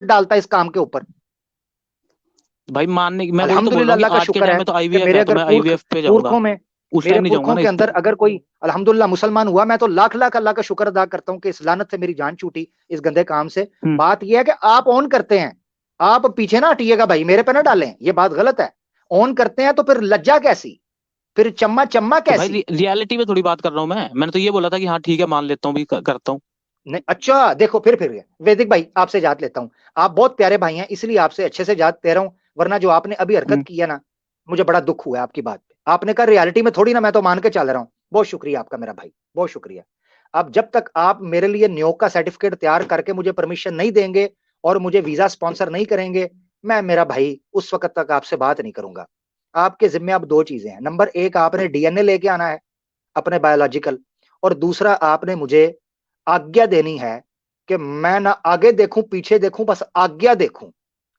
डालता इस काम के ऊपर। भाई मानने, मैं वही तो बोल रहा अल्हम्दुलिल्लाह, हूँ कि अल्लाह का आज के शुक्र टाइम है में तो कि आईवीएफ मेरे है, तो अगर मैं आईवीएफ पे जाऊंगा। पुरखों में, उस मेरे टाइम नहीं जाऊंगा पुरखों ना के इस अंदर टाइम। अगर कोई अल्हम्दुलिल्लाह मुसलमान हुआ, मैं तो लाख लाख अल्लाह का शुक्र अदा करता हूँ कि इस लानत से मेरी जान छूटी इस गंदे काम से। हम्म। बात यह है कि आप ऑन करते हैं, आप पीछे ना हटिएगा भाई, मेरे पे ना डालें, ये बात गलत है। ऑन करते हैं तो फिर लज्जा कैसी, फिर चम्मा चम्मा तो भाई कैसी। रियलिटी में थोड़ी बात कर रहा हूँ मैंने तो ये बोला था कि हाँ ठीक है मान लेता हूँ भी करता हूँ। नहीं, अच्छा देखो, फिर वैदिक भाई आपसे इजाजत लेता हूं। आप बहुत प्यारे भाई हैं, इसलिए आपसे अच्छे से इजाजत दे रहा हूं। वरना जो आपने अभी हरकत हम्म। की है ना, मुझे बड़ा दुख हुआ है आपकी बात पे। आपने कहा रियलिटी में थोड़ी ना, मैं तो मान के चल रहा हूं। बहुत शुक्रिया आपका मेरा भाई, बहुत शुक्रिया। अब जब तक आप मेरे लिए नियोग का सर्टिफिकेट तैयार करके मुझे परमिशन नहीं देंगे और मुझे वीजा स्पॉन्सर नहीं करेंगे, मैं मेरा भाई उस वक्त तक आपसे बात नहीं करूंगा। आपके जिम्मे अब दो चीजें हैं। नंबर एक, आपने डीएनए लेके आना है अपने बायोलॉजिकल, और दूसरा आपने मुझे आज्ञा देनी है कि मैं ना आगे देखूं पीछे देखूं, बस आज्ञा देखूं।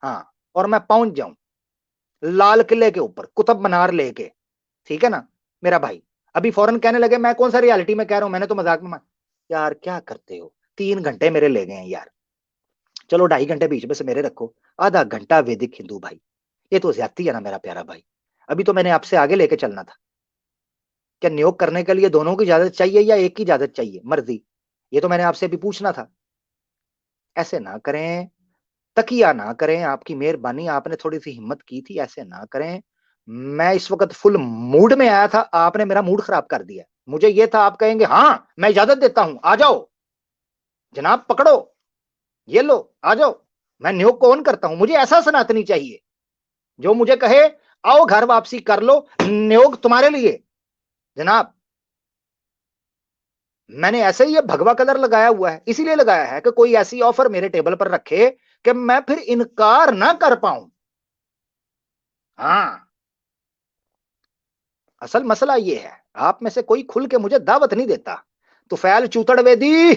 हाँ, और मैं पहुंच जाऊं लाल किले के ऊपर कुतुब मीनार लेके। ठीक है ना मेरा भाई? अभी फौरन कहने लगे मैं कौन सा रियलिटी में कह रहा हूं, मैंने तो मजाक में यार क्या करते हो? 3 घंटे मेरे ले गए हैं यार। चलो 2.5 घंटे बीच में से मेरे रखो, आधा घंटा वैदिक हिंदू भाई, ये तो ज्यादती है ना मेरा प्यारा भाई। अभी तो मैंने आपसे आगे लेके चलना था। क्या नियोग करने के लिए दोनों की इजाजत चाहिए या एक की इजाजत चाहिए, मर्जी? ये तो मैंने आपसे अभी पूछना था। ऐसे ना करें, तकिया ना करें, आपकी मेहरबानी, आपने थोड़ी सी हिम्मत की थी, ऐसे ना करें। मैं इस वक्त फुल मूड में आया था, आपने मेरा मूड खराब कर दिया। मुझे ये था आप कहेंगे हाँ मैं इजाजत देता हूं, आ जाओ जनाब, पकड़ो, ये लो, आ जाओ। मैं नियोग को ऑन करता हूं, मुझे ऐसा सनातनी चाहिए जो मुझे कहे आओ घर वापसी कर लो, नियोग तुम्हारे लिए जनाब। मैंने ऐसे ही ये भगवा कलर लगाया हुआ है, इसीलिए लगाया है कि कोई ऐसी ऑफर मेरे टेबल पर रखे कि मैं फिर इनकार ना कर पाऊं। हाँ, असल मसला ये है, आप में से कोई खुल के मुझे दावत नहीं देता। तो फैल चूतड़ वेदी,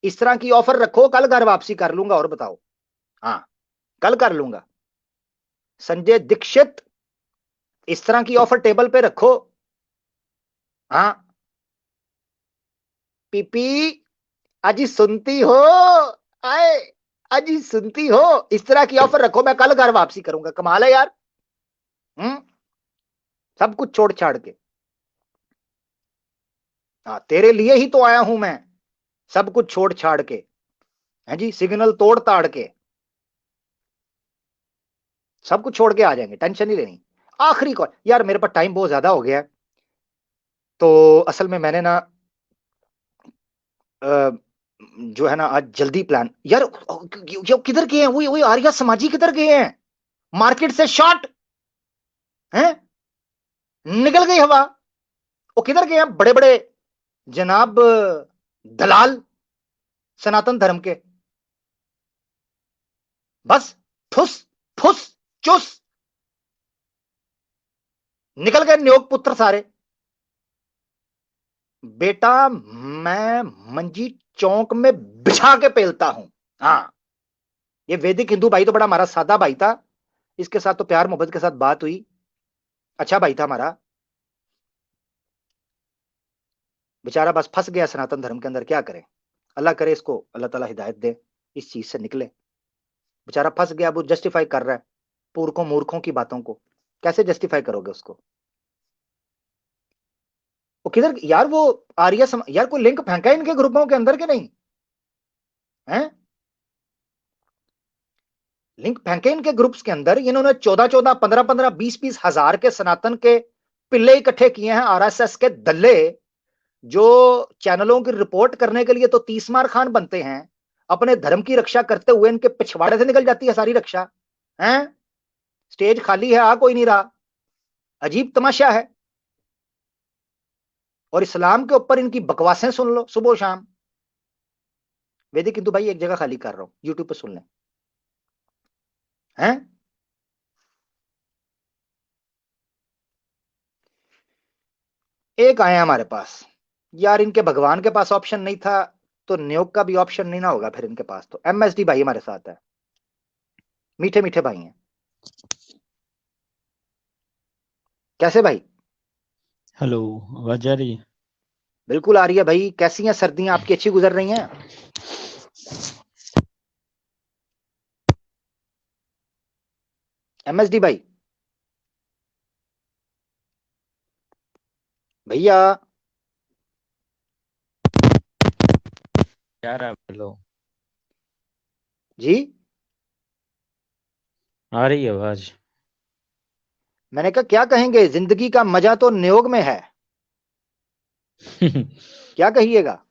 इस तरह की ऑफर रखो, कल घर वापसी कर लूंगा, और बताओ। हाँ, कल कर लूंगा। संजय दीक्षित, इस तरह की ऑफर टेबल पे रखो। हाँ, पीपी, अजी सुनती हो? आए, अजी सुनती हो? इस तरह की ऑफर रखो, मैं कल घर वापसी करूंगा। कमाल है यार। हम्म, सब कुछ छोड़ छाड़ के। हाँ, तेरे लिए ही तो आया हूं मैं, सब कुछ छोड़ छाड़ के। है जी, सिग्नल तोड़ ताड़ के सब कुछ छोड़ के आ जाएंगे, टेंशन नहीं लेनी। आखिरी कॉल यार, मेरे पास टाइम बहुत ज्यादा हो गया है। तो असल में मैंने ना अ, जो है ना आज जल्दी प्लान यार, ये किधर गए हैं? वही आर्या समाजी किधर गए हैं? मार्केट से शॉर्ट हैं, निकल गई हवा। वो किधर गए हैं बड़े बड़े जनाब दलाल सनातन धर्म के? बस फुस फुस चुस, निकल गए न्योग पुत्र सारे। बेटा मैं मंजी चौक में बिछा के पेलता हूं। हाँ, ये वैदिक हिंदू भाई तो बड़ा हमारा सादा भाई था, इसके साथ तो प्यार मोहब्बत के साथ बात हुई, अच्छा भाई था हमारा। बेचारा बस फंस गया सनातन धर्म के अंदर, क्या करे? अल्लाह करे इसको अल्लाह ताला हिदायत दे, इस चीज से निकले। बेचारा फंस गया, वो जस्टिफाई कर रहा है पूर्खों मूर्खों की बातों को। कैसे जस्टिफाई करोगे उसको? वो किधर यार, वो यार कोई लिंक फेंका है इनके ग्रुपों के अंदर के नहीं है? लिंक फेंके इनके ग्रुप्स के अंदर। इन्होंने 14-14, 15-15, 20-20 हजार के सनातन के पिल्ले इकट्ठे किए हैं, आरएसएस के दल्ले, जो चैनलों की रिपोर्ट करने के लिए तो 30 मार खान बनते हैं, अपने धर्म की रक्षा करते हुए इनके पिछवाड़े से निकल जाती है सारी रक्षा। हैं, स्टेज खाली है, आ कोई नहीं रहा। अजीब तमाशा है। और इस्लाम के ऊपर इनकी बकवासें सुन लो सुबह शाम। वैदिक किंतु भाई एक जगह खाली कर रहा हूं, यूट्यूब पे सुन लें। हैं, एक आए हमारे पास यार, इनके भगवान के पास ऑप्शन नहीं था, तो न्योग का भी ऑप्शन नहीं ना होगा फिर इनके पास। तो एमएसडी भाई हमारे साथ है, मीठे मीठे भाई हैं। कैसे भाई? हेलो, आवाज आ रही है? बिल्कुल आ रही है भाई। कैसी हैं सर्दियां आपकी, अच्छी गुजर रही हैं? MSD भाई, भैया, क्या रहा बोलो। जी, आ रही है आवाज। मैंने कहा क्या कहेंगे, जिंदगी का मजा तो नियोग में है, क्या कहिएगा?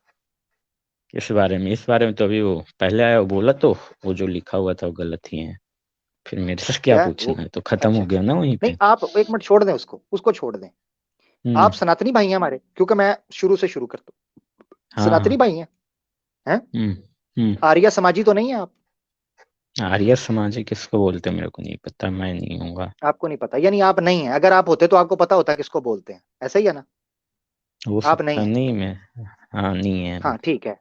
इस बारे में तो अभी वो पहले आया वो बोला तो वो जो लिखा हुआ था वो गलत ही है। फिर मेरे से क्या क्या वो? पूछना है, तो खत्म अच्छा, हो गया ना वहीं नहीं पे। आप एक मिनट छोड़ दें, उसको छोड़ दें। हम्म। आप सनातनी भाई हैं हमारे, क्योंकि मैं शुरू से शुरू करता हूँ, हाँ सनातनी हाँ। भाई हैं? हम्म। हम्म। आर्य समाजी तो नहीं है आप? आर्य समाज किसको बोलते हैं मेरे को नहीं पता, मैं नहीं हूँगा। आपको नहीं पता, यानी आप नहीं है। अगर आप होते तो आपको पता होता किसको बोलते हैं, ऐसा ही है ना? हो आप नहीं सकता है। नहीं मैं। हाँ नहीं है हाँ अभी। ठीक है।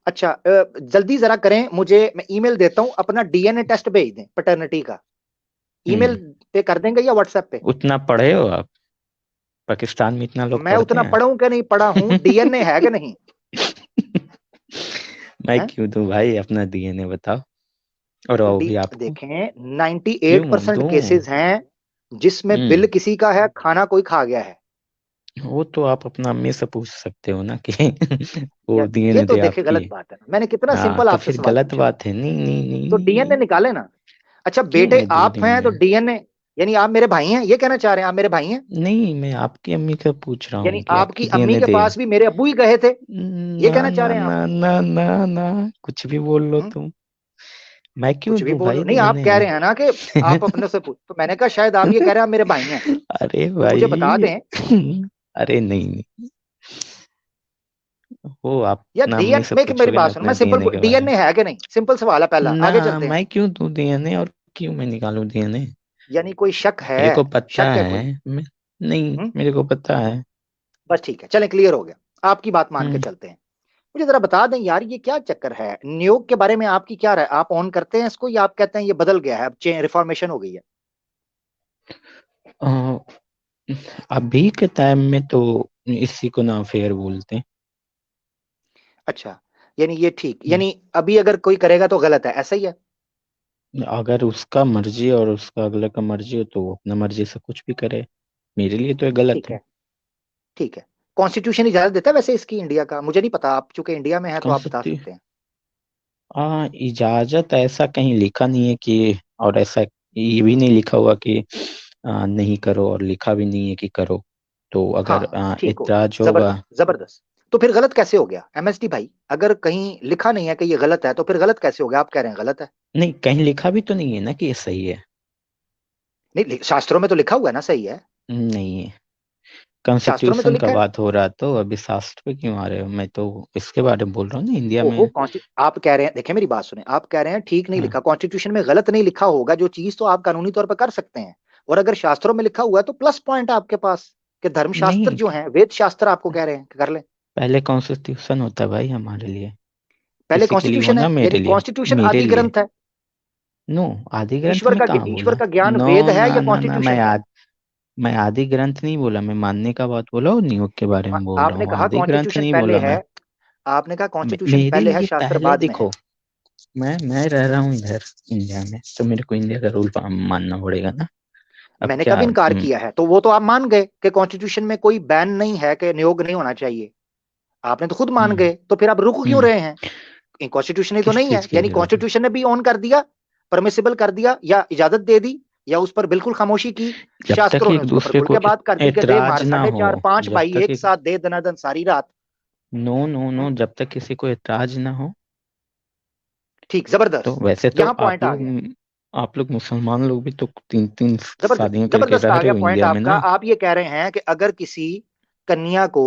अच्छा, जल्दी जरा करें, मुझे मैं ईमेल देता हूँ, अपना DNA टेस्ट भेज दें पैटर्निटी का। ईमेल हम्म। पे कर देंगे या व्हाट्सएप पे? उतना पढ़े हो आप? पाकिस्तान में इतना लोग मैं पढ़ते उतना हैं? पढ़ा हूं कि नहीं पढ़ा हूं, DNA है कि नहीं मैं है? क्यों दूं भाई, अपना डीएनए बताओ। और तो वो डी भी आपको। देखें, क्यों 98% दूं? केसेस हैं जिसमें बिल हम्म। किसी का है, खाना कोई खा गया है। वो तो आप अपना अम्मी से पूछ सकते हो ना कि या वो ये डीएनए तो दे देखिए आपकी। गलत बात है ना, मैंने कितना हाँ सिंपल तो आपसे फिर सवाल गलत पूछा है। बात है। नहीं नहीं नहीं तो नहीं DNA नहीं। निकाले ना। अच्छा क्यों बेटे मैं दूं आप हैं तो डीएनए? DNA, यानी आप मेरे भाई हैं, ये कहना चाह रहे हैं आप मेरे भाई हैं? नहीं, मैं आपकी अम्मी से पूछ रहा यानी हूँ कि आपकी आपकी अम्मी डीएनए के दे। पास भी मेरे अब्बू ही गए थे, ये ना कहना चाह ना रहे हैं आप? ना ना ना ना, कुछ भी बोल लो हम्म? तुम। मैं क्यों कुछ भी दूं बोलो, भाई नहीं आप डीएनए? कह रहे हैं ना कि आप अपने से पूछ, तो मैंने कहा शायद आप ये कह रहे हैं आप मेरे भाई हैं, अरे तो मुझे बता भाई। दें। अरे नहीं नहीं। वो आप या अपना अम्मी से डीएनए, मेरी पूछोगे ना बात सुनो, अपना मैं सिंपल, डीएनए के बारे में। DNA है कि नहीं, सिंपल सवाल है, पहला ना, आगे चलते हैं। मैं क्यों दूं डीएनए और क्यों मैं निकालूं डीएनए? यानी कोई शक है? मेरे को पता शक है है। कोई? मैं, नहीं हम्म? मेरे को पता है। बस ठीक है, चलें, क्लियर हो गया, आपकी बात मान के हम्म। चलते हैं। मुझे जरा बता दें यार, ये क्या चक्कर है नियोग के बारे में, आपकी क्या राय? आप ऑन करते हैं इसको या आप कहते हैं ये बदल गया है, अब रिफॉर्मेशन हो गई है? अ, अभी के टाइम में तो इसी को ना फेयर बोलते हैं। अच्छा, यानी ये ठीक, हम्म। यानी अभी अगर कोई करेगा तो गलत है, ऐसा ही है? अगर उसका मर्जी और उसका अगले का मर्जी हो तो वो अपना मर्जी से कुछ भी करे। मेरे लिए तो ये गलत ठीक है। है, ठीक है। कॉन्स्टिट्यूशन इजाजत देता है वैसे इसकी, इंडिया का मुझे नहीं पता, आप चूंकि इंडिया में है तो आप बता कॉन्स्टिट्यू सकते हैं। इजाजत ऐसा कहीं लिखा नहीं है कि, और ऐसा ये भी नहीं लिखा हुआ कि नहीं करो, और लिखा भी नहीं है कि करो। तो अगर हाँ ठीक हो, इतराज होगा। जबरदस्त जबरदस्त। तो फिर गलत कैसे हो गया MSD भाई? अगर कहीं लिखा नहीं है कि ये गलत है तो फिर गलत कैसे हो गया? आप कह रहे हैं गलत है। नहीं, कहीं लिखा भी तो नहीं है ना कि ये सही है। नहीं, शास्त्रों में तो लिखा हुआ है ना सही है। नहीं है। शास्त्रों में तो कॉन्स्टिट्यूशन का लिखा है। बात हो रहा, तो अभी शास्त्र पे क्यों आ रहे हो? मैं तो इसके बारे में बोल रहा हूँ ना, इंडिया ओहो, में। आप कह रहे हैं, देखिए मेरी बात सुने, आप कह रहे हैं ठीक नहीं हाँ। लिखा, कॉन्स्टिट्यूशन में गलत नहीं लिखा होगा जो चीज, तो आप कानूनी तौर पर कर सकते हैं। और अगर शास्त्रों में लिखा हुआ है तो प्लस पॉइंट है आपके पास, कि धर्मशास्त्र नहीं, जो है, वेद शास्त्र आपको कह रहे हैं कि कर ले। पहले कॉन्स्टिट्यूशन होता है भाई हमारे लिए। पहले किसी के लिए कॉन्स्टिट्यूशन होना, है, मेरे यानी लिए। कॉन्स्टिट्यूशन मेरे आदि लिए। ग्रंथ है। नो, आदि ग्रंथ में कहाँ ईश्वर बोला? का ज्ञान नो वेद है ना या ना ना, कॉन्स्टिट्यूशन है? मैं आदि ग्रंथ नहीं बोला, मैं मानने का बात बोला और नियोग के बारे में बोल रहा आपने हूँ, कहा आदि ग्रंथ कॉन्स्टिट्यूशन नहीं पहले बोला है, मैं। आपने कहा कॉन्स्टिट्यूशन मेरे पहले है, लिए शास्त्र पहले बाद में है। देखो, मैं रह रहा हूँ इधर इंडिया में, तो मेरे को इंडिया का रूल मानना पड़ेगा ना। अब मैंने क्या कब इनकार किया है? तो वो तो आप मान गए कि कॉन्स्टिट्यूशन में कोई बैन नहीं है कि नियोग नहीं होना चाहिए, आपने तो खुद मान हम्म। गए, तो फिर आप रुक क्यों हम्म। रहे हैं? कॉन्स्टिट्यूशन ही तो किस नहीं है, चीज के यानी लिए रोके? कॉन्स्टिट्यूशन ने भी ऑन कर दिया, परमिसिबल कर दिया, या इजाजत दे दी, या उस पर बिल्कुल खामोशी की। जब तक शास्त्रों ने एक उसके ऊपर दूसरे खुल को के बात कर दी कि दे ऐतराज मार, ना साढ़े हो। चार पांच जब भाई तक एक एक, साथ दे दनादन सारी रात। नो नो नो, हम्म? जब तक किसी को ऐतराज ना हो। ठीक, तो जबरदस्त, वैसे तो यहां पॉइंट आ गया। आप लोग मुसलमान लोग भी तो तीन तीन जबरदस्त शादियां करके जबरदस्त रह आ रहे गया हो पॉइंट इंडिया में आपका। ना। आप ये कह रहे हैं कि अगर किसी कन्या को,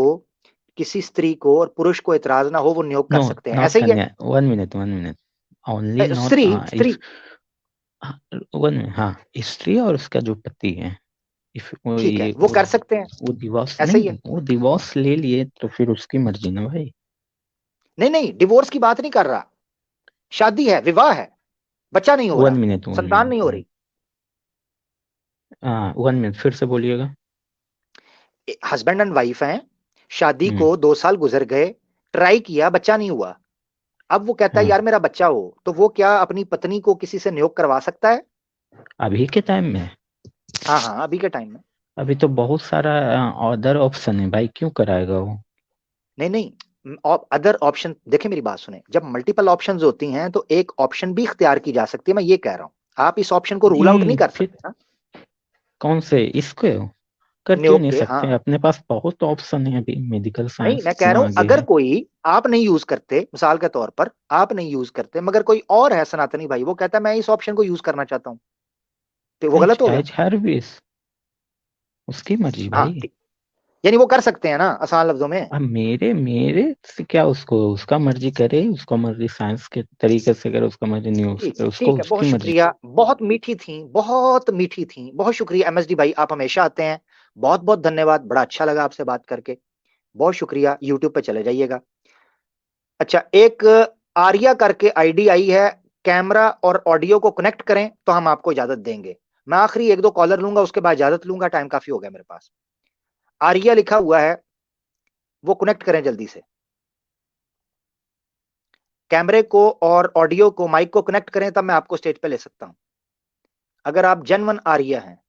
किसी स्त्री को और पुरुष को इतराज ना हो, वो नियोग नो, कर सकते हैं, नॉट ऐसे ही है? कन्या, 1 मिनट 1 मिनट। ओनली नॉट स्त्री स्त्री। 1 मिनट। हाँ, स्त्री और उसका जो पति है, इफ वो ठीक है, ये वो कर सकते हैं, वो दिवोर्स ऐसे ही है? नहीं, वो दिवोर्स ले लिए तो फिर उसकी मर्जी ना भाई। नहीं नहीं, डिवोर्स की बात नहीं कर रहा, शादी है, विवाह है, बच्चा नहीं हो 1 रहा, मिनट वन संतान नहीं हो मिनट रही। हाँ, 1 मिनट फिर से बोलिएगा। हस्बैंड एंड वाइफ हैं, शादी हम्म। को 2 साल गुजर गए, ट्राई किया, बच्चा नहीं हुआ। अब वो कहता है हाँ, यार मेरा बच्चा हो, तो वो क्या अपनी पत्नी को किसी से नियोग करवा सकता है? अभी के टाइम में हाँ हाँ, अभी के टाइम में। अभी तो बहुत सारा अदर ऑप्शन है भाई, क्यों कराएगा वो? नहीं नहीं, अदर ऑप्शन देखे, मेरी बात सुने, जब मल्टीपल ऑप्शंस होती हैं तो एक ऑप्शन भी इख्तियार की जा सकती है, मैं ये कह रहा हूं। आप इस ऑप्शन को रूल आउट नहीं नहीं कर फिर सकते ना। कौन से इसको कर क्यों नियोग नहीं के, सकते? हाँ। अपने पास बहुत ऑप्शन है, अभी मेडिकल नहीं, साइंस मैं कह इतना रहा हूं आगे अगर है। कोई, आप नहीं यूज करते, मिसाल के तौर पर आप नहीं यूज करते, मगर कोई और है सनातनी भाई, वो कहता है मैं इस ऑप्शन को यूज करना चाहता हूँ, तो वो एज गलत हो गया। एज हर विश, उसकी मर्जी हाँ भाई। ठीक, यानी वो कर सकते हैं ना, आसान लफ्जों में। अब मेरे मेरे से क्या, उसको उसका मर्जी करे, उसका मर्जी साइंस के तरीके से करे, उसका मर्जी न्यूज से ठीक करे, है, उसको ठीक है, बहुत उसकी मर्जी। शुक्रिया, बहुत मीठी थी, बहुत मीठी थी, बहुत शुक्रिया एमएसडी भाई, आप हमेशा आते हैं। बहुत बहुत धन्यवाद, बड़ा अच्छा लगा आपसे बात करके। बहुत शुक्रिया, यूट्यूब पे चले जाइएगा। अच्छा, एक आर्या करके आईडी आई है, कैमरा और ऑडियो को कनेक्ट करें तो हम आपको इजाजत देंगे। मैं आखिरी एक दो कॉलर लूंगा, उसके बाद इजाजत लूंगा, टाइम काफी हो गया मेरे पास। आर्या लिखा हुआ है, वो कनेक्ट करें जल्दी से। कैमरे को और ऑडियो को, माइक को कनेक्ट करें, तब मैं आपको स्टेज पे ले सकता हूं, अगर आप जनवन आर्या हैं।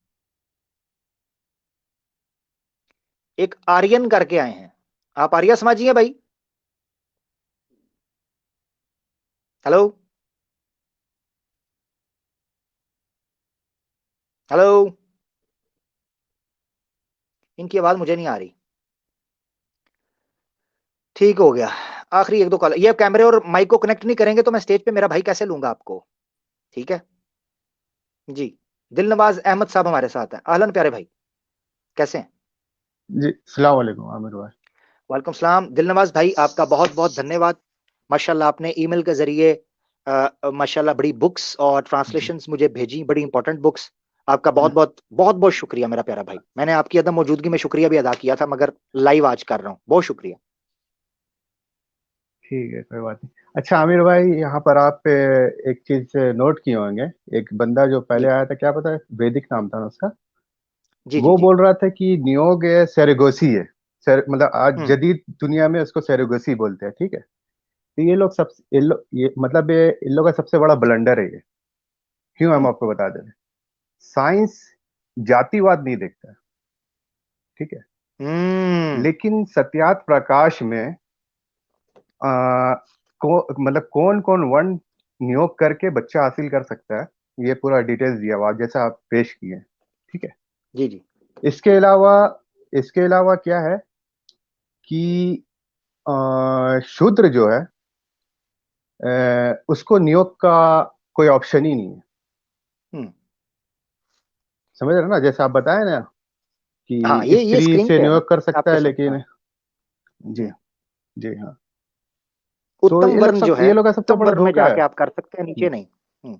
एक आर्यन करके आए हैं, आप आर्या समाजी हैं भाई? Hello, hello. इनकी आवाज मुझे नहीं आ रही। ठीक हो गया, आखिरी एक दो कॉल, ये कैमरे और माइक को कनेक्ट नहीं करेंगे तो मैं स्टेज पे मेरा भाई कैसे लूंगा आपको? ठीक है जी। दिलनवाज अहमद साहब हमारे साथ हैं, अहलन प्यारे भाई, कैसे हैं? जी सलाम वालेकुम आमिर भाई। वालेकुम सलाम दिलनवाज भाई, आपका बहुत बहुत धन्यवाद। माशाल्लाह आपने ईमेल के जरिए माशाल्लाह बड़ी बुक्स और जी ट्रांसलेशंस मुझे भेजी, बड़ी इंपॉर्टेंट बुक्स। आपका बहुत हाँ, बहुत बहुत बहुत शुक्रिया मेरा प्यारा भाई। मैंने आपकी अदम मौजूदगी में शुक्रिया भी अदा किया था, मगर लाइव आज कर रहा हूँ, बहुत शुक्रिया। ठीक है, कोई बात नहीं। अच्छा आमिर भाई, यहाँ पर आप एक चीज नोट किए होंगे। एक बंदा जो पहले जी आया था, क्या पता है, वैदिक नाम था ना उसका। जी जी वो जी। बोल रहा था कि नियोग सेरेगोसी है। मतलब आज हम्म जदीद दुनिया में उसको सेरेगोसी बोलते हैं, ठीक है। तो ये लोग सब, ये मतलब इन लोग का सबसे बड़ा ब्लंडर है ये। क्यों, हम हम्म आपको बता दें। साइंस जातिवाद नहीं देखता है, ठीक है। हम्म लेकिन सत्यार्थ प्रकाश में आ, मतलब कौन कौन वर्ण नियोग करके बच्चा हासिल कर सकता है, ये पूरा डिटेल्स दिया हुआ जैसा आप पेश किए, ठीक है। जी जी। इसके अलावा, इसके अलावा क्या है कि शूद्र जो है, उसको नियोग का कोई ऑप्शन ही नहीं है। हम्म। समझ रहे हो ना, जैसे आप बताए ना हाँ, कि ये स्त्री स्क्रीन से पे है ना नियोग कर सकता आपके है, साथ, हाँ। लेकिन जी, हम्म। जी हाँ। तो उत्तम वर्ण जो है, ये लोग का सबसे उत्तम बड़ा वर्ण में धोखा है। जाके आप कर सकते हैं, नीचे नहीं। हम्म।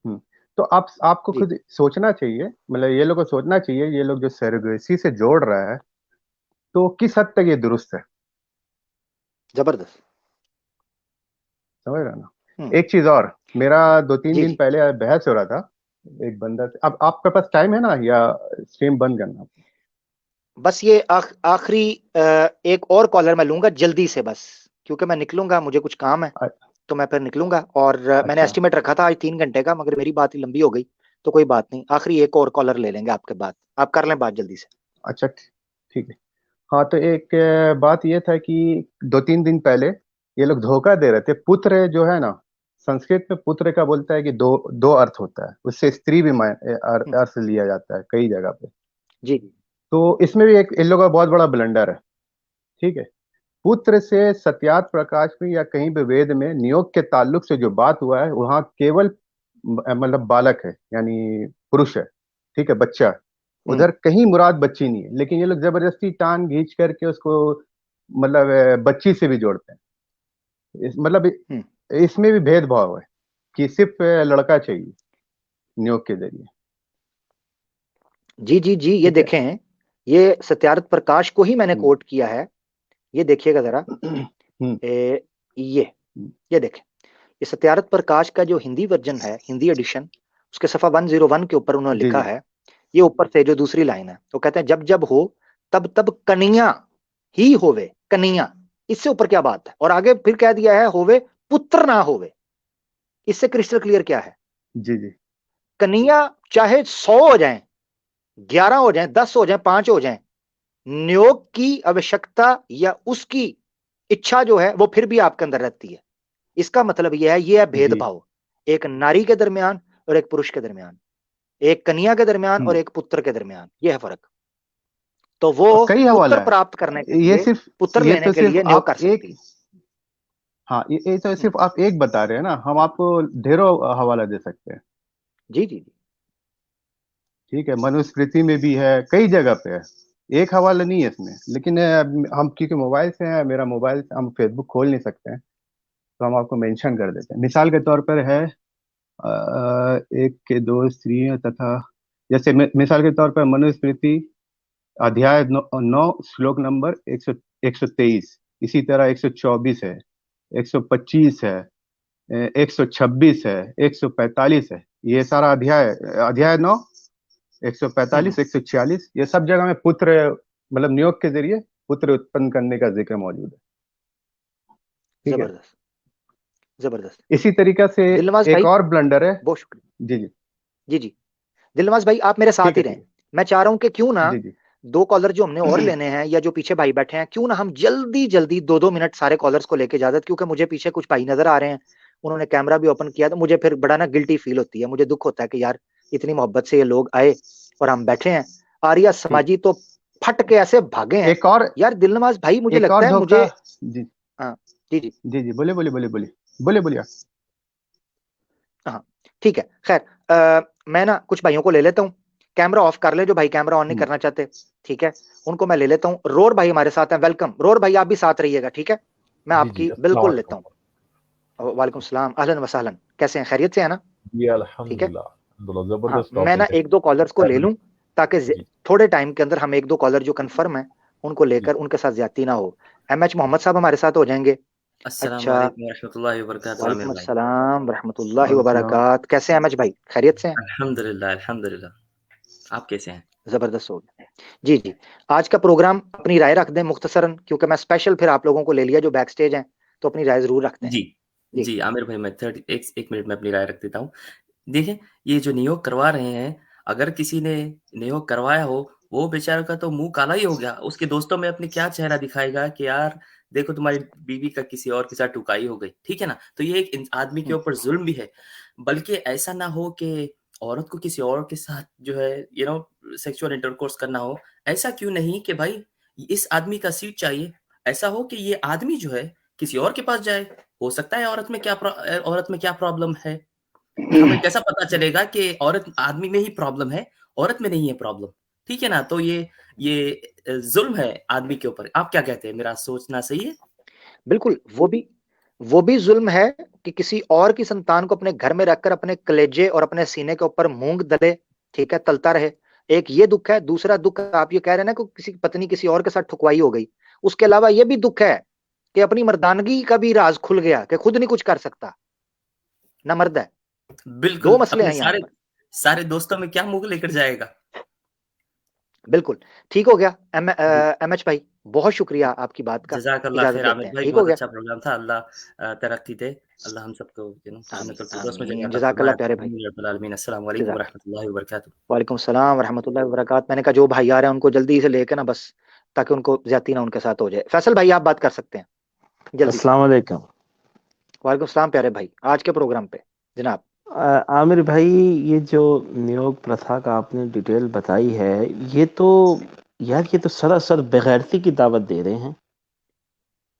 हम्म। तो आप आपको जी, खुद सोचना चाहिए, मतलब ये लोग को सोचना चाहिए, ये लोग जो सरोगेसी से जोड़ रहा है, तो किस हद तक ये दुरुस्त है। जबरदस्त। समझ रहे हो ना। हम्म। एक चीज और, मेरा 2-3 दिन जी। पहले बहस हो रहा था एक बंदा से। अब आपके पास टाइम है ना, या स्ट्रीम बंद करना? बस ये आखिरी एक और कॉलर मैं लूंगा जल्दी से, बस क्योंकि मैं निकलूंगा, मुझे कुछ काम है, अ- तो मैं फिर निकलूंगा। और मैंने अच्छा, एस्टिमेट रखा था आज 3 घंटे का, मगर मेरी बात ही लंबी हो गई, तो कोई बात नहीं, आखिरी एक और कॉलर ले लेंगे आपके बाद, आप कर लें बात जल्दी से। अच्छा, ठीक है। हाँ, तो एक बात ये था कि 2-3 दिन पहले ये लोग धोखा दे रहे थे। पुत्र जो है ना, संस्कृत में पुत्र का बोलता है कि दो दो अर्थ होता है, उससे स्त्री भी हम्म, अर्थ लिया जाता है कई जगह पे। जी। तो इसमें भी एक इन लोगों का बहुत बड़ा ब्लंडर है, ठीक है। पुत्र से सत्यार्थ प्रकाश में या कहीं भी वेद में नियोग के ताल्लुक से जो बात हुआ है, वहां केवल मतलब बालक है, यानी पुरुष है, ठीक है, बच्चा। हम्म उधर कहीं मुराद बच्ची नहीं है, लेकिन ये लोग जबरदस्ती टांग खींच करके उसको मतलब बच्ची से भी जोड़ते हैं। मतलब हम्म। इसमें भी भेदभाव है कि सिर्फ लड़का चाहिए नियोग के जरिए, जी जी जी, ये ठीक है। देखें, ये सत्यार्थ प्रकाश को ही मैंने हम्म, कोट किया है, ये देखिएगा जरा। हम्म, ए, ये हम्म, ये देखें, ये सत्यार्थ प्रकाश का जो हिंदी वर्जन है, हिंदी एडिशन, उसके सफा 101 के ऊपर उन्होंने जी लिखा जी, है, ये ऊपर से जो दूसरी लाइन है, तो कहते हैं जब जब हो तब तब कन्या ही होवे, कन्या। इससे ऊपर क्या बात है? और आगे फिर कह दिया है होवे, पुत्र ना होवे। इससे क्रिस्टल क्लियर क्या है? जी जी, कन्या चाहे 100 हो जाए, 11 हो जाए, 10 हो जाए, 5 हो जाए, नियोग की आवश्यकता या उसकी इच्छा जो है वो फिर भी आपके अंदर रहती है। इसका मतलब यह है, ये है जी भेदभाव एक नारी के दरमियान और एक पुरुष के दरमियान, एक कन्या के दरमियान और एक पुत्र के दरमियान, यह है फर्क। तो वो और कई पुत्र हवाला है। प्राप्त करने के ये लिए, सिर्फ पुत्र ये लेने तो के सिर्फ लिए नियोग आप कर सकती एक, है। हाँ ये तो सिर्फ आप एक बता रहे हैं ना, हम आपको ढेरों हवाला दे सकते हैं। जी जी जी। ठीक है, मनुस्मृति में भी है, कई जगह पे है, एक हवाला नहीं है इसमें। लेकिन हम क्योंकि मोबाइल से हैं, मेरा मोबाइल से हम फेसबुक खोल नहीं सकते हैं, तो हम आपको मेंशन कर देते हैं। मिसाल के तौर पर है एक के दो स्त्रियां तथा, जैसे मिसाल के तौर पर मनुस्मृति अध्याय 9 श्लोक नंबर 123, इसी तरह 124 है, 125 है, 126 है, 145 है, ये सारा अध्याय 9, 145, 146, ये सब जगह में पुत्र मतलब नियोग के जरिए पुत्र उत्पन्न करने का जिक्र मौजूद है। ठीक है, जबरदस्त जबरदस्त। इसी तरीका से दिलनवाज एक भाई, और ब्लंडर है। बहुत शुक्रिया। जी जी, जी जी, दिलनवाज भाई आप मेरे ठीक साथ है ही ठीक रहें। है। मैं चाह रहा हूं कि क्यों ना जी जी 2 कॉलर जो हमने और लेने हैं, या जो पीछे भाई बैठे हैं, क्यों ना हम जल्दी जल्दी 2-2 मिनट सारे कॉलर्स को लेके इजाजत, क्योंकि मुझे पीछे कुछ भाई नजर आ रहे हैं, उन्होंने कैमरा भी ओपन किया, तो मुझे फिर बड़ा ना गिल्टी फील होती है, मुझे दुख होता है कि यार इतनी मोहब्बत से ये लोग आए और हम बैठे हैं, आर्या ठीक। समाजी तो फट के ऐसे भागे हैं। एक और यार दिलनवाज भाई, मुझे एक लगता और है धोखा। मुझे, जी हाँ जी जी जी जी, बोले बोले बोले बोले बोले बोलिए आप। हाँ ठीक है, खैर मैं ना कुछ भाइयों को ले लेता हूँ, कैमरा ऑफ कर ले जो भाई कैमरा ऑन नहीं करना चाहते, ठीक है, उनको मैं ले लेता हूँ। रोर भाई हमारे साथ हैं, वेलकम रोर भाई, आप भी साथ रहिएगा, ठीक है, मैं जी जी, आपकी अस्सलाम बिल्कुल लेता वालेकुम। हूँ। वालेकुम सलाम, अहलन वसहलन, कैसे हैं, खैरियत से है ना? जी ठीक है, अल्हम्दुलिल्लाह, हाँ जबरदस्त मैं ना टॉपिक है। 1-2 कॉलर्स को ले लूँ, ताकि जी थोड़े टाइम के अंदर हम 1-2 कॉलर जो कंफर्म है उनको जी लेकर उनके साथ ज्यादती ना हो। एमएच मोहम्मद साहब हमारे साथ हो जाएंगे। अस्सलाम अच्छा, वालेकुम वरहमतुल्लाहि वबरकातुहू आमिर वालेकुम भाई। अस्सलाम रहमतुल्लाहि वालेकुम सलाम। वबरकात, कैसे हैं एमएच भाई, खैरियत से हैं? अल्हम्दुलिल्लाह अल्हम्दुलिल्लाह। आप कैसे हैं? जबरदस्त हो गया। जी जी, आज का प्रोग्राम अपनी राय रख दें मुख्तसरन, क्योंकि मैं स्पेशल फिर आप लोगों को ले लिया जो बैक स्टेज हैं, तो अपनी राय जरूर रखते हैं। जी, जी जी आमिर भाई, मैं 1 मिनट में अपनी राय रख देता हूँ। देखिए, ये जो नियोग करवा रहे हैं, अगर किसी ने नियोग करवाया हो, वो बेचारा का तो मुँह काला ही हो गया। उसके दोस्तों में अपने क्या चेहरा दिखाएगा कि यार देखो तुम्हारी बीवी का किसी और के साथ टुकाई हो गई, ठीक है ना? तो ये एक आदमी के ऊपर ज़ुल्म भी है। बल्कि ऐसा ना हो कि औरत को किसी और के साथ जो है सेक्सुअल इंटरकोर्स करना हो। ऐसा क्यों नहीं कि भाई इस आदमी का सीट चाहिए। ऐसा हो कि ये आदमी जो है किसी और के पास जाए। हो सकता है औरत में क्या प्रॉब्लम है। हमें कैसा पता चलेगा कि औरत आदमी में ही प्रॉब्लम है, औरत में नहीं है प्रॉब्लम, ठीक है ना? तो ये ज़ुल्म है आदमी के ऊपर। आप क्या कहते हैं? मेरा सोचना सही है? बिल्कुल, वो भी जुल्म है कि किसी और की संतान को अपने घर में रखकर अपने कलेजे और अपने सीने के ऊपर मूंग दले, ठीक है, तलता रहे। एक ये दुख है, दूसरा दुख आप ये कह रहे हैं ना कि किसी पत्नी किसी और के साथ ठुकवाई हो गई। उसके अलावा ये भी दुख है कि अपनी मर्दानगी का भी राज खुल गया कि खुद नहीं कुछ कर सकता, ना मर्द है। बिल्कुल, 2 मसले अपने हैं यहाँ सारे पर। सारे दोस्तों में क्या मुँह लेकर जाएगा? बिल्कुल, ठीक हो गया जी। एमएच भाई, बहुत शुक्रिया आपकी बात का। जज़ाकल्लाह इजाज़त खैर लेते आमिर हैं, भाई, ठीक हो बहुत गया? अच्छा प्रोग्राम था। अल्लाह तरक्की दे। अल्लाह हम सबको आमीन, जन्नतुल फिरदौस में जगह आमीन, अता जज़ाकल्लाह फरमाए। प्यारे भाई, आमीन या रब्बल आलमीन। अस्सलाम वालेकुम जज़ाकल्लाह। वरहमतुल्लाहि वबरकातुहू। वालेकुम सलाम वरहमतुल्लाहि वबरकात। मैंने कहा जो भाई आ रहे हैं उनको जल्दी से लेके ना बस, ताकि उनको ज्यादती ना उनके साथ हो जाए। फैसल भाई आप बात कर सकते हैं जल्दी से। अस्सलाम वालेकुम। वालेकुम सलाम प्यारे भाई, आज के प्रोग्राम पे जनाब। आमिर भाई, ये जो नियोग प्रथा का आपने डिटेल बताई है, ये तो यार ये तो सरासर बेगैरती की दावत दे रहे हैं।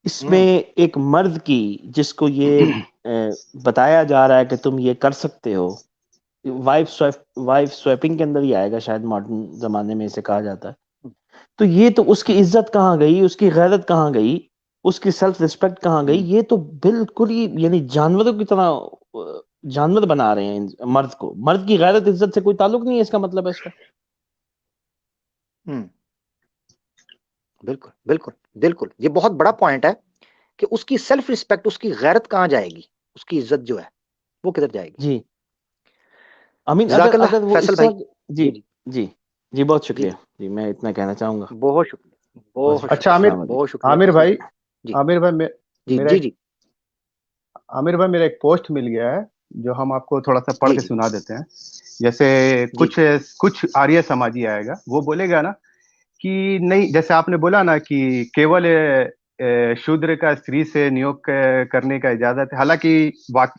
इसमें एक मर्द की, जिसको ये बताया जा रहा है कि तुम ये कर सकते हो, वाइफ स्वैपिंग के अंदर ही आएगा शायद, मॉडर्न जमाने में इसे कहा जाता है। तो ये तो उसकी इज्जत कहाँ गई, उसकी गैरत कहाँ गई, उसकी सेल्फ रिस्पेक्ट कहाँ गई? ये तो बिल्कुल ही यानी जानवरों की तरह जानवर बना रहे हैं मर्द को। मर्द की गैरत इज्जत से कोई ताल्लुक नहीं है, इसका मतलब है इसका। बिल्कुल बिल्कुल बिल्कुल, ये बहुत बड़ा पॉइंट है कि उसकी सेल्फ रिस्पेक्ट, उसकी गैरत कहाँ जाएगी, उसकी इज्जत जो है वो किधर जाएगी। जी अमीन, अगर जज़ाकल्लाह अगर वो फैसल इस भाई। वक्त जी जी जी जी जी, बहुत जी शुक्रिया जी, मैं इतना कहना चाहूंगा। बहुत शुक्रिया, बहुत बहुत शुक्रिया। अच्छा शुक्रिया, आमिर, अस्सलाम वालेकुम। बहुत शुक्रिया आमिर फैसल भाई, भाई। जी आमिर भाई जी मेरा जी एक जी आमिर भाई मेरा एक पोस्ट मिल गया है, जो हम आपको थोड़ा सा पढ़ जी के जी सुना देते हैं। जैसे जी कुछ आर्य समाजी आएगा, वो बोलेगा ना कि नहीं, जैसे आपने बोला ना कि केवल शूद्र का स्त्री से नियोग करने का इजाजत है। हालांकि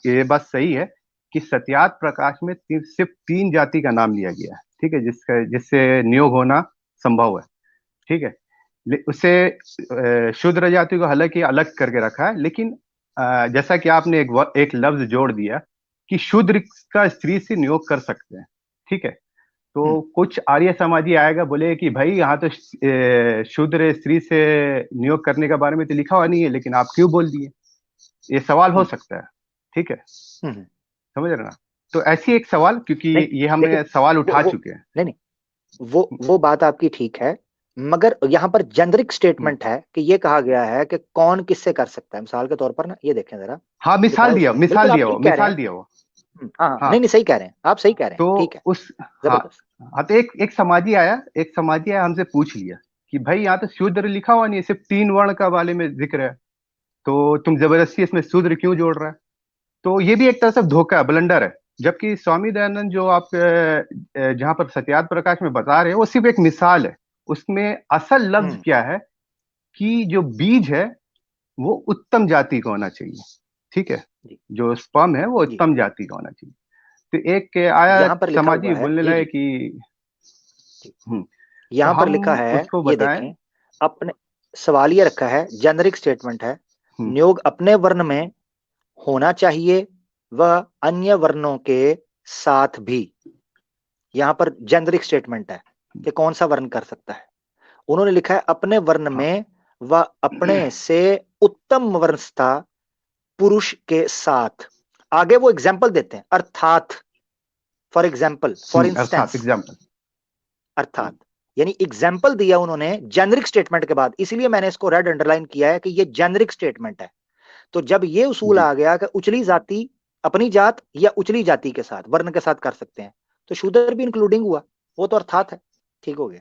ये बात सही है कि सत्यार्थ प्रकाश में सिर्फ 3 जाति का नाम लिया गया है, ठीक है, जिससे नियोग होना संभव है, ठीक है। उसे शूद्र जाति को हालांकि अलग करके रखा है, लेकिन जैसा कि आपने एक लफ्ज जोड़ दिया कि शूद्र का स्त्री से नियोग कर सकते हैं, ठीक है। तो कुछ आर्य समाजी आएगा, बोले कि भाई यहाँ तो शूद्र स्त्री से नियोग करने के बारे में तो लिखा हुआ नहीं है, लेकिन आप क्यों बोल दिए? ये सवाल हो सकता है, ठीक है, समझ रहे ना? तो ऐसी एक सवाल, क्योंकि नहीं ये हमने लेकिन सवाल उठा वो चुके हैं। नहीं नहीं वो बात आपकी ठीक है, मगर यहाँ पर जेनरिक स्टेटमेंट है कि ये कहा गया है कि कौन किससे कर सकता है। मिसाल के तौर पर ना ये देखें जरा, हाँ, लिखा है मिसाल उसमें, बिल्कुल आप ठीक कह रहे हैं। दिया वो। हाँ हाँ, हाँ, नहीं नहीं सही कह रहे हैं आप, सही कह रहे हैं, तो ठीक है, उस हाँ जबरदस्त। हाँ, तो एक एक समाजी आया, हमसे पूछ लिया कि भाई यहाँ तो शूद्र लिखा हुआ नहीं है, सिर्फ 3 वर्ण का बारे में जिक्र है, तो तुम जबरदस्ती इसमें शूद्र क्यों जोड़ रहा है? तो ये भी एक तरह से धोखा, ब्लंडर है। जबकि स्वामी दयानंद जो आप जहां पर सत्यार्थ प्रकाश में बता रहे हैं, वो सिर्फ एक मिसाल है। उसमें असल लफ्ज क्या है कि जो बीज है वो उत्तम जाति का होना चाहिए, ठीक है, जो स्पर्म है वो उत्तम जाति का होना चाहिए। तो एक आया यहाँ पर लिखा समाजी हुआ है, बोलने जी लगे जी, कि तो यहाँ पर हम लिखा है, उसको ये बताएं। देखें, अपने सवाल ये रखा है, जेनरिक स्टेटमेंट है, नियोग अपने वर्ण में होना चाहिए व अन्य वर्णों के साथ भी। यहाँ पर जेनरिक स्टेटमेंट है कि कौन सा वर्ण कर सकता है। उन्होंने लिखा है अपने वर्ण में व अपने से उत्तम वंशता पुरुष के साथ। आगे वो एग्जाम्पल देते हैं, अर्थात, फॉर एग्जाम्पल, फॉर इंस्टेंस, अर्थात, यानी एग्जाम्पल दिया उन्होंने जेनरिक स्टेटमेंट के बाद। इसीलिए मैंने इसको रेड अंडरलाइन किया है कि ये जेनरिक स्टेटमेंट है। तो जब ये उसूल आ गया कि उचली जाति अपनी जात या उचली जाति के साथ वर्ण के साथ कर सकते हैं, तो शूद्र भी इंक्लूडिंग हुआ, वो तो अर्थात है, ठीक हो गया,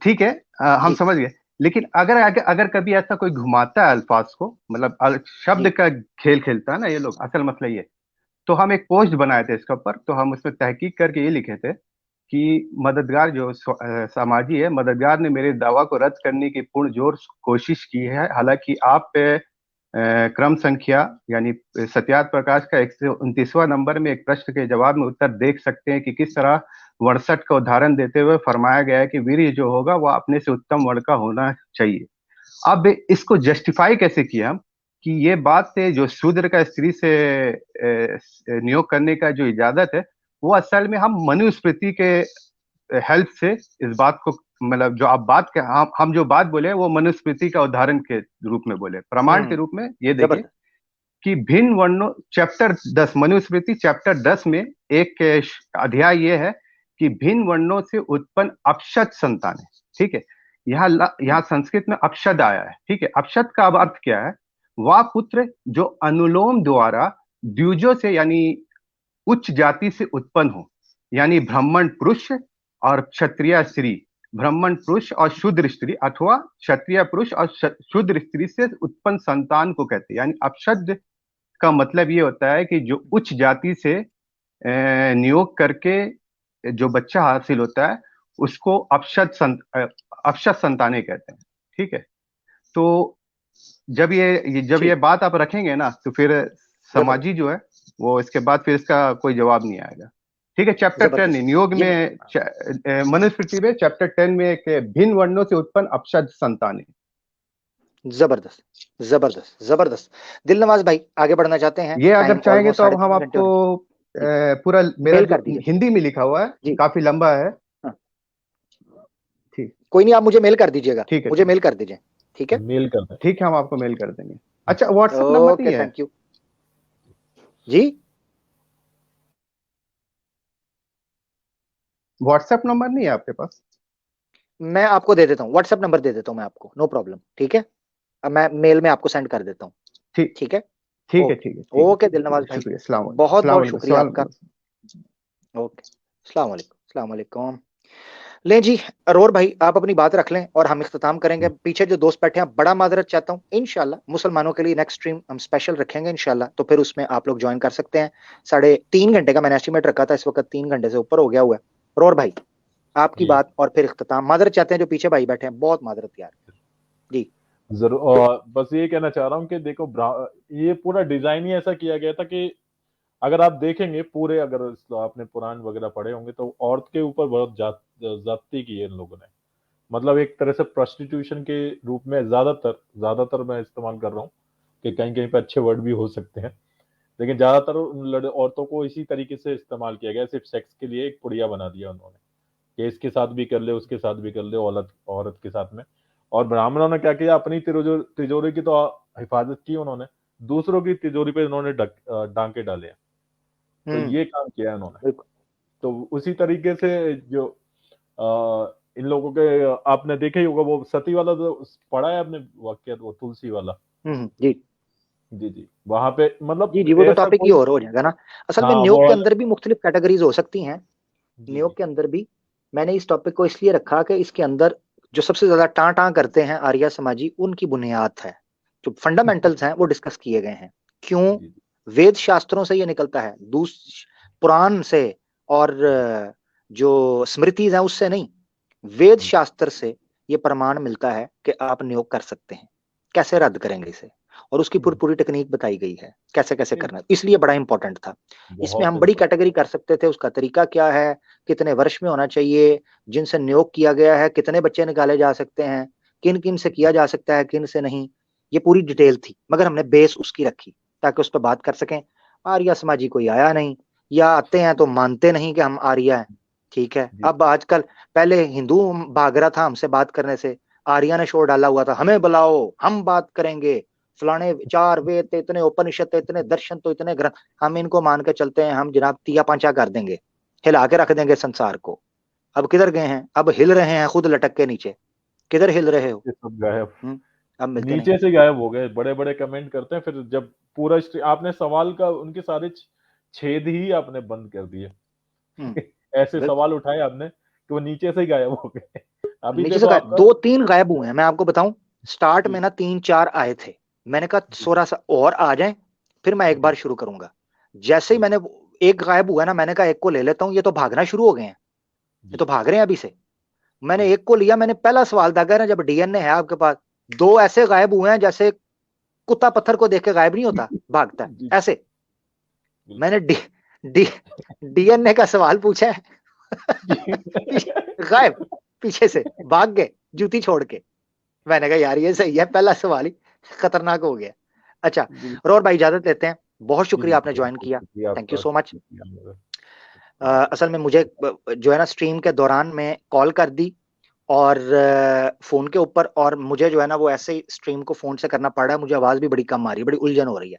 ठीक है, हम समझ गए। लेकिन अगर कभी ऐसा कोई घुमाता है अल्फाज को, मतलब शब्द का खेल खेलता है ना ये लोग, असल मसला ये। तो हम एक पोस्ट बनाए थे इसके ऊपर, तो हम उसमें तहकीक करके ये लिखे थे कि मददगार जो समाजी है, मददगार ने मेरे दावा को रद्द करने की पूर्ण जोर कोशिश की है। हालांकि आप क्रम संख्या यानी सत्यार्थ प्रकाश का 129वां नंबर में एक प्रश्न के जवाब में उत्तर देख सकते हैं कि किस तरह 62 का उदाहरण देते हुए फरमाया गया है कि वीर्य जो होगा वह अपने से उत्तम वर्ण का होना चाहिए। अब इसको जस्टिफाई कैसे किया हम कि ये बात है जो शूद्र का स्त्री से नियोग करने का जो इजाजत है, वो असल में हम मनुस्मृति के हेल्प से इस बात को, मतलब जो आप बात के हम जो बात बोले वो मनुस्मृति का उदाहरण के रूप में बोले, प्रमाण के रूप में। ये देखिए कि भिन्न वर्णों, चैप्टर 10 मनुस्मृति चैप्टर 10 में एक अध्याय ये है कि भिन्न वर्णों से उत्पन्न अपशद संतान है, ठीक है। यहाँ संस्कृत में अपशद आया है, ठीक है। अपशद का अब अर्थ क्या है? वह पुत्र जो अनुलोम द्वारा द्विजों से यानी उच्च जाति से उत्पन्न हो, यानी ब्राह्मण पुरुष और क्षत्रिय स्त्री, ब्राह्मण पुरुष और शूद्र स्त्री, अथवा क्षत्रिय पुरुष और शूद्र स्त्री से उत्पन्न संतान को कहते हैं। यानी अपशद का मतलब ये होता है कि जो उच्च जाति से नियोग करके जो बच्चा हासिल होता है उसको अपशद संतानें कहते हैं, ठीक है। तो जब ये बात आप रखेंगे ना, तो फिर समाजी जो है वो इसके बाद फिर इसका कोई जवाब नहीं आएगा, ठीक है। चैप्टर 10 नियोग में मनुस्मृति में चैप्टर 10 में एक भिन्न वर्णों से उत्पन्न अपशद संतानें। जबरदस्त जबरदस्त जबरदस्त। दिलनवाज भाई आगे बढ़ना चाहते हैं? ये अगर चाहेंगे तो अब हम आपको पूरा मेरा हिंदी में लिखा हुआ है, काफी लंबा है, ठीक। कोई नहीं, आप मुझे मेल कर दीजिएगा, ठीक है, मुझे मेल कर दीजिए, ठीक है, मेल कर दें, ठीक है, हम आपको मेल कर देंगे। अच्छा, व्हाट्सएप नंबर नहीं है? थैंक यू जी। व्हाट्सएप नंबर नहीं है आपके पास? मैं आपको दे देता हूँ, व्हाट्सएप नंबर दे देता हूँ मैं आपको, नो प्रॉब्लम, ठीक है। अब मैं मेल में आपको सेंड कर देता हूँ, ठीक है, ठीक है, ठीक है, ओके दिलनवाज भाई, बहुत बहुत शुक्रिया आपका। ओके, अस्सलाम वालेकुम, अस्सलाम वालेकुम। ले जी अरोर भाई, आप अपनी बात रख लें और हम इख्तिताम करेंगे। पीछे जो दोस्त बैठे हैं, बड़ा माजरत चाहता हूँ, इंशाल्लाह मुसलमानों के लिए नेक्स्ट स्ट्रीम हम स्पेशल रखेंगे इंशाल्लाह, तो फिर उसमें आप लोग ज्वाइन कर सकते हैं। 3.5 घंटे का मैंने एस्टिमेट रखा था, इस वक्त 3 घंटे से ऊपर हो गया हुआ है। अरोर भाई आपकी जी बात और फिर इख्तिताम। माजरत चाहते हैं जो पीछे भाई बैठे हैं, बहुत माजरत यार जी। जरूर। और बस ये कहना चाह रहा हूँ कि देखो ये पूरा डिजाइन ही ऐसा किया गया था कि अगर आप देखेंगे पूरे, अगर आपने पुराण वगैरह पढ़े होंगे तो औरत के ऊपर बहुत ज्यादती की है इन लोगों ने। मतलब एक तरह से प्रोस्टिट्यूशन के रूप में, ज्यादातर मैं इस्तेमाल कर रहा हूँ कि कहीं कहीं पे अच्छे वर्ड भी हो सकते हैं, लेकिन ज्यादातर औरतों को इसी तरीके से इस्तेमाल किया गया, सिर्फ सेक्स के लिए एक पुड़िया बना दिया उन्होंने कि इसके साथ भी कर ले, उसके साथ भी कर ले, औरत के साथ में। और ब्राह्मणों ने क्या किया, अपनी तिजोरी की तो हिफाजत की उन्होंने, दूसरों की तिजोरी पे उन्होंने डांके डाले हैं। तो ये काम किया है उन्होंने। तो उसी तरीके से जो इन लोगों के, आपने देखा ही होगा वो सती वाला जो पढ़ा है आपने वाक्य, वो तुलसी वाला। जी जी जी, वहां पे मतलब जी वो तो टॉपिक ही और हो जाएगा ना। असल में न्योग के अंदर भी मुख्तलिफ कैटेगरीज हो सकती हैं। न्योग के अंदर भी मैंने इस टॉपिक को इसलिए रखा कि इसके अंदर जो सबसे ज्यादा टाँ करते हैं आर्या समाजी, उनकी बुनियाद है, जो फंडामेंटल्स हैं वो डिस्कस किए गए हैं। क्यों? वेद शास्त्रों से ये निकलता है, पुराण से और जो स्मृतिज हैं उससे नहीं, वेद शास्त्र से ये प्रमाण मिलता है कि आप नियोग कर सकते हैं। कैसे रद्द करेंगे इसे, और उसकी पूरी टेक्निक बताई गई है कैसे कैसे करना है, इसलिए बड़ा इंपॉर्टेंट था। इसमें हम बड़ी कैटेगरी कर सकते थे, उसका तरीका क्या है, कितने वर्ष में होना चाहिए, जिनसे नियोग किया गया है कितने बच्चे निकाले जा सकते हैं, किन किन से किया जा सकता है, किन से नहीं, ये पूरी डिटेल थी, मगर हमने बेस उसकी रखी ताकि उस पर बात कर सकें। आर्या समाजी कोई आया नहीं, या आते हैं तो मानते नहीं कि हम आर्या हैं, ठीक है। अब आजकल, पहले हिंदू भाग रहा था हमसे बात करने से, आर्या ने शोर डाला हुआ था, हमें बुलाओ हम बात करेंगे, फलाने 4 वेद, इतने उपनिषद, इतने दर्शन, तो इतने ग्रंथ, हम इनको मान के चलते हैं, हम जनाब तिया पांचा कर देंगे, हिला के रख देंगे संसार को। अब किधर गए हैं? अब हिल रहे हैं खुद लटक के नीचे। किधर हिल रहे हो? सब गायब, अब मिलते नीचे से गायब हो गए। बड़े बड़े कमेंट करते हैं, फिर जब पूरा आपने सवाल का उनके सारे छेद ही आपने बंद कर दिए। ऐसे सवाल उठाए आपने कि वो नीचे से ही गायब हो गए। अभी नीचे से 2-3 गायब हुए हैं। मैं आपको बताऊं, स्टार्ट में ना 3-4 आए थे, मैंने कहा 16 सा और आ जाएं, फिर मैं एक बार शुरू करूंगा। जैसे ही मैंने एक गायब हुआ ना, मैंने कहा एक को ले लेता हूं, ये तो भागना शुरू हो गए हैं, ये तो भाग रहे हैं अभी से। मैंने एक को लिया, मैंने पहला सवाल था, कह रहे जब डीएनए है आपके पास, 2 ऐसे गायब हुए हैं जैसे कुत्ता पत्थर को देख के गायब नहीं होता, भागता है ऐसे। मैंने डीएनए का सवाल पूछा है गायब, पीछे से भाग गए जूती छोड़ के। मैंने कहा यार ये सही है, पहला सवाल ही खतरनाक हो गया। अच्छा रोर भाई इजाजत लेते हैं, बहुत शुक्रिया आपने ज्वाइन किया, थैंक यू सो मच। असल में मुझे जो है ना स्ट्रीम के दौरान में कॉल कर दी और फोन के ऊपर, और मुझे जो है ना वो ऐसे ही स्ट्रीम को फोन से करना पड़ रहा है, मुझे आवाज भी बड़ी कम आ रही है, बड़ी उलझन हो रही है,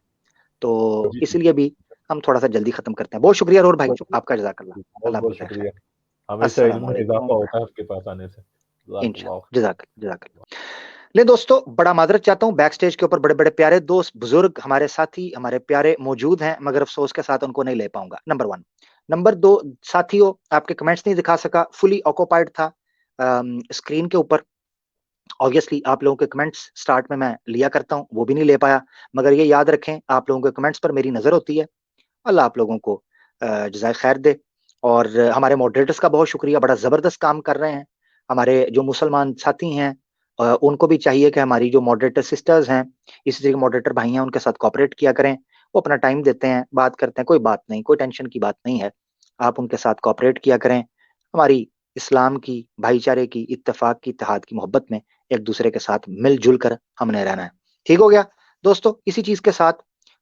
तो इसलिए भी हम थोड़ा सा जल्दी खत्म करते हैं। बहुत शुक्रिया रोर भाई आपका, जज़ाकल्लाह। बहुत शुक्रिया, हमेशा इल्म इजाफा होता है आपके पास आने से। जज़ाकल्लाह। ले दोस्तों, बड़ा माजरत चाहता हूँ, बैक स्टेज के ऊपर बड़े बड़े प्यारे दोस्त, बुजुर्ग, हमारे साथी, हमारे प्यारे मौजूद हैं, मगर अफसोस के साथ उनको नहीं ले पाऊंगा, नंबर 1। नंबर 2, साथियों आपके कमेंट्स नहीं दिखा सका, फुली ऑक्युपाइड था स्क्रीन के ऊपर। ऑब्वियसली आप लोगों के कमेंट्स स्टार्ट में मैं लिया करता हूँ, वो भी नहीं ले पाया, मगर ये याद रखें आप लोगों के कमेंट्स पर मेरी नजर होती है। अल्लाह आप लोगों को जज़ाए खैर दे। और हमारे मॉडरेटर्स का बहुत शुक्रिया, बड़ा जबरदस्त काम कर रहे हैं। हमारे जो मुसलमान साथी हैं उनको भी चाहिए कि हमारी जो मॉडरेटर सिस्टर्स हैं, इसी तरह के मॉडरेटर भाई हैं, उनके साथ कोऑपरेट किया करें। वो अपना टाइम देते हैं, बात करते हैं, कोई बात नहीं, कोई टेंशन की बात नहीं है, आप उनके साथ कोऑपरेट किया करें। हमारी इस्लाम की, भाईचारे की, इत्तेफाक की, इत्तेहाद की मोहब्बत में एक दूसरे के साथ मिलजुल कर हमने रहना है। ठीक हो गया दोस्तों? इसी चीज के साथ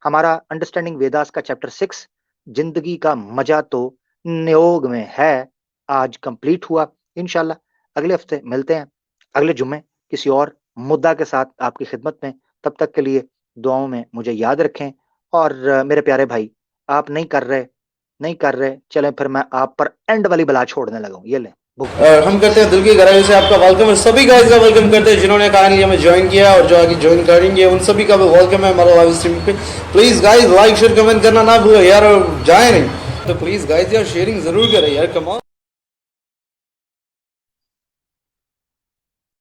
हमारा अंडरस्टैंडिंग वेदास का चैप्टर 6 जिंदगी का मजा तो नियोग में है आज कंप्लीट हुआ। इंशाल्लाह अगले हफ्ते मिलते हैं, अगले जुम्मे किसी और मुद्दा के साथ आपकी खिदमत में। तब तक के लिए दुआओं में मुझे याद रखें। और मेरे प्यारे भाई, आप नहीं कर रहे, चलें फिर मैं आप पर एंड वाली बला छोड़ने लगा हूं। ये ले हम करते हैं दिल की गहराइयों से आपका वेलकम, और सभी गाइस का वेलकम करते हैं जिन्होंने काइंडली हमें ज्वाइन किया और जो आगे ज्वाइन करेंगे उन सभी का भी वेलकम है हमारे लाइव स्ट्रीम पे। Please guys like share comment करना ना भूलें यार, और जाए नहीं तो प्लीज गाइस यार शेयरिंग जरूर करें यार, कम ऑन।